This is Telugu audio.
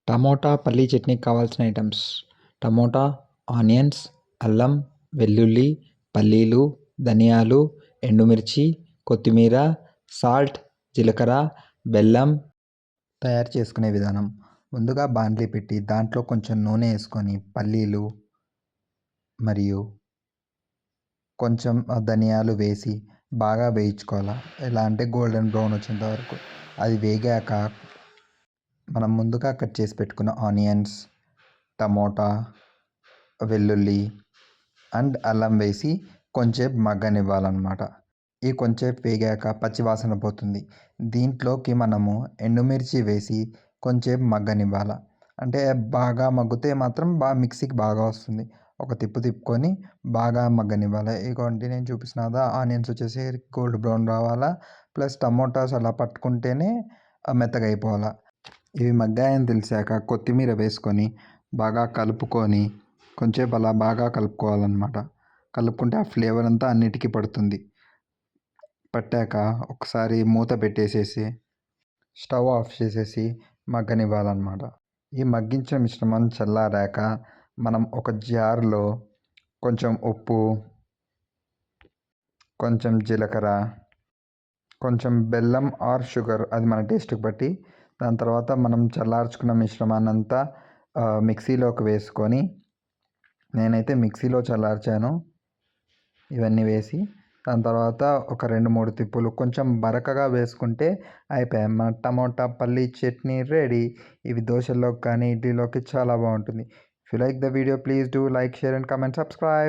టమోటా పల్లీ చట్నీకి కావాల్సిన ఐటమ్స్: టమోటా, ఆనియన్స్, అల్లం, వెల్లుల్లి, పల్లీలు, ధనియాలు, ఎండుమిర్చి, కొత్తిమీర, సాల్ట్, జీలకర్ర, బెల్లం. తయారు చేసుకునే విధానం: ముందుగా బాండ్లీ పెట్టి దాంట్లో కొంచెం నూనె వేసుకొని పల్లీలు మరియు కొంచెం ధనియాలు వేసి బాగా వేయించుకోవాలి. ఎలా అంటే గోల్డెన్ బ్రౌన్ వచ్చేంత వరకు. అది వేగాక మనం ముందుగా కట్ చేసి పెట్టుకున్న ఆనియన్స్, టమోటా, వెల్లుల్లి అండ్ అల్లం వేసి కొంచెంసేపు మగ్గనివ్వాలన్నమాట. ఈ కొంచెంసేపు వేగాక పచ్చివాసన పోతుంది. దీంట్లోకి మనము ఎండుమిర్చి వేసి కొంచెంసేపు మగ్గనివ్వాలి. అంటే బాగా మగ్గితే మాత్రం మిక్సీకి బాగా వస్తుంది. ఒక తిప్పుకొని బాగా మగ్గనివ్వాలి. ఇదిగోండి నేను చూపిస్తున్నా కదా, ఆనియన్స్ వచ్చేసి గోల్డ్ బ్రౌన్ రావాలా, ప్లస్ టమోటాస్ అలా పట్టుకుంటేనే మెత్తగా అయిపోవాలా. ఇవి మగ్గాయని తెలిసాక కొత్తిమీర వేసుకొని బాగా కలుపుకొని కొంచెంసేపు అలా బాగా కలుపుకోవాలన్నమాట. కలుపుకుంటే ఆ ఫ్లేవర్ అంతా అన్నిటికీ పడుతుంది. పట్టాక ఒకసారి మూత పెట్టేసేసి స్టవ్ ఆఫ్ చేసేసి మగ్గనివ్వాలన్నమాట. ఈ మగ్గించిన మిశ్రమం చల్లారాక మనం ఒక జార్లో కొంచెం ఉప్పు, కొంచెం జీలకర్ర, కొంచెం బెల్లం ఆర్ షుగర్, అది మన టేస్ట్కి బట్టి, దాని తర్వాత మనం చల్లార్చుకున్న మిశ్రమాన్ని అంతా మిక్సీలోకి వేసుకొని, నేనైతే మిక్సీలో చల్లార్చాను. ఇవన్నీ వేసి దాని తర్వాత ఒక 2-3 తిప్పులు కొంచెం బరకగా వేసుకుంటే అయిపోయాయి, మన టమోటా పల్లీ చట్నీ రెడీ. ఇవి దోశల్లోకి కానీ ఇడ్లీలోకి చాలా బాగుంటుంది. If you like the video please do like, share and comment, subscribe.